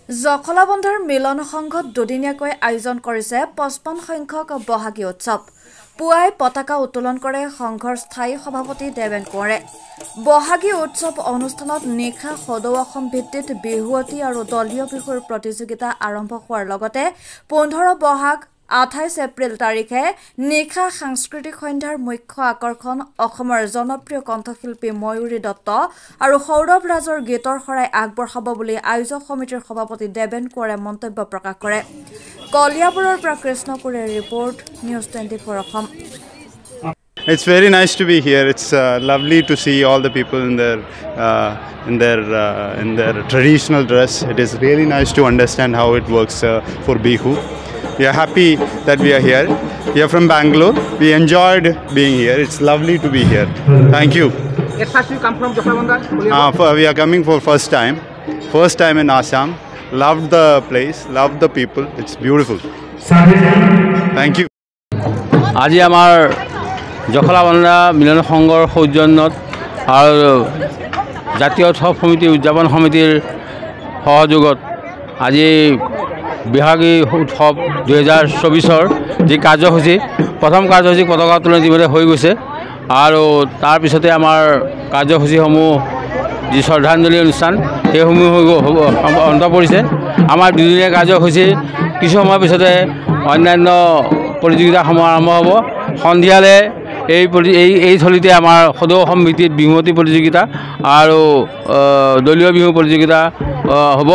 জখলাবন্ধাৰ মিলন সংঘত দুদিনীয়াকৈ আয়োজন কৰিছে 55 সংখ্যক বহাগী উৎসৱ। পুৱাই পতাকা উত্তোলন কৰে সংঘৰ স্থায়ী সভাপতি দেৱেন কোঁৱৰে। বহাগী উৎসৱ অনুষ্ঠানত নিশা সদৌ অসম ভিত্তিত বিহুৱতী আৰু দলীয় বিহুৰ প্ৰতিযোগিতা আৰম্ভ হোৱাৰ লগতে 15 বহাগ 28 এপ্ৰিল তাৰিখে নিশা সাংস্কৃতিক সন্ধ্যাৰ মুখ্য আকৰ্ষণ অসমৰ জনপ্ৰিয় কণ্ঠশিল্পী ময়ূৰী দত্ত আৰু সৌৰভ ৰাজৰ গীতৰ শৰাই আগবঢ়াব বুলি আয়োজক সমিতিৰ সভাপতি দেৱেন কোঁৱৰে মন্তব্য প্ৰকাশ কৰে। কলিয়াবৰৰ পৰা কৃষ্ণপুৰৰ report news 24 Asom. It's very nice to be here. It's lovely to see all the people in their traditional dress. It is really nice to understand how it works for Bihu. We are happy that we are here. We are from Bangalore. We enjoyed being here. It's lovely to be here. Thank you. First you come from Jokhalabandha? We are coming for first time in Assam. Loved the place, loved the people. It's beautiful. Thank you. আজি আমাৰ জখলাবন্ধা মিলন সংঘৰ সৌজন্যত আৰু জাতীয় উৎসৱ সমিতি উদযাপন সমিতিৰ সহযোগত আজি বিহাগী উৎসৱ 2024 যি কাৰ্যসূচী প্ৰথম কাৰ্যসূচী পতাকা উত্তোলন ইতিমধ্যে হৈ গৈছে আৰু তাৰপিছতে আমাৰ কাৰ্যসূচীসমূহ যি শ্ৰদ্ধাঞ্জলি অনুষ্ঠান সেইসমূহ অন্ত পৰিছে। আমাৰ দুদিনীয়া কাৰ্যসূচী কিছু সময়ৰ পিছতে অন্যান্য প্ৰতিযোগিতাসমূহ আৰম্ভ হ'ব। সন্ধিয়ালৈ এই থলীতে আমাৰ সদৌ অসম ভিত্তিত বিহুৱতী প্ৰতিযোগিতা আৰু দলীয় বিহু প্ৰতিযোগিতা হ'ব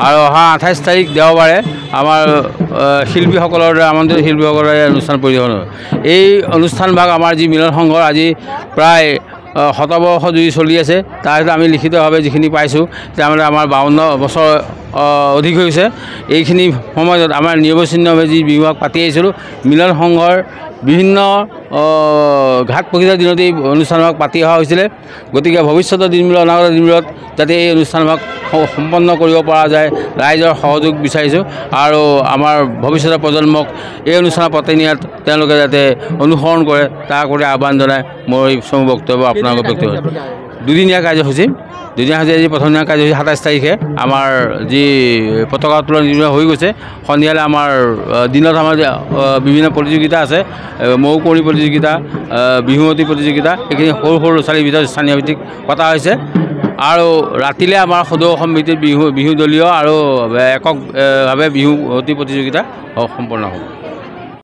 আৰু অহা 28 তাৰিখ দেওবাৰে আমাৰ শিল্পীসকলৰ আমন্ত্ৰিত শিল্পীসকলে অনুষ্ঠান পৰিৱেশন হ'ব। এই অনুষ্ঠানভাগ আমাৰ যি মিলন সংঘৰ আজি প্ৰায় শতবৰ্ষ জুৰি চলি আছে। তাৰ আমি লিখিতভাৱে যিখিনি পাইছোঁ তাৰমানে আমাৰ 52 বছৰ অধিক হৈছে। এইখিনি সময়ত আমাৰ নিৰৱচ্ছিন্নভাৱে যি বিভাগ পাতি আহিছিলোঁ মিলন সংঘৰ বিভিন্ন ঘাট প্ৰকৃতিৰ দিনত এই অনুষ্ঠানভাগ পাতি অহা হৈছিলে। গতিকে ভৱিষ্যতৰ দিনবিলাক অনাগত দিনবিলাক যাতে এই অনুষ্ঠানভাগ সম্পন্ন কৰিব পৰা যায় ৰাইজৰ সহযোগ বিচাৰিছোঁ আৰু আমাৰ ভৱিষ্যতৰ প্ৰজন্মক এই অনুষ্ঠান পাতি নিয়াত তেওঁলোকে যাতে অনুসৰণ কৰে তাৰ কৰি আহ্বান জনাই মোৰ এই চমু বক্তব্য আপোনালোকৰ ব্যক্তিগত দুদিনীয়া কাৰ্যসূচী আজি প্ৰথম দিনা কাৰ্যসূচী 27 তাৰিখে আমাৰ যি পতাকা উত্তোলন হৈ গৈছে। সন্ধিয়ালৈ আমাৰ দিনত আমাৰ বিভিন্ন প্ৰতিযোগিতা আছে, মৌ কুঁৱৰী প্ৰতিযোগিতা, বিহুৱতী প্ৰতিযোগিতা, এইখিনি সৰু সৰু ল'ৰা ছোৱালীৰ ভিতৰত স্থানীয় ভিত্তিক পতা হৈছে আৰু ৰাতিলৈ আমাৰ সদৌ অসম ভিত্তিত বিহু দলীয় আৰু এককভাৱে বিহুৱতী প্ৰতিযোগিতা সম্পন্ন হ'ব।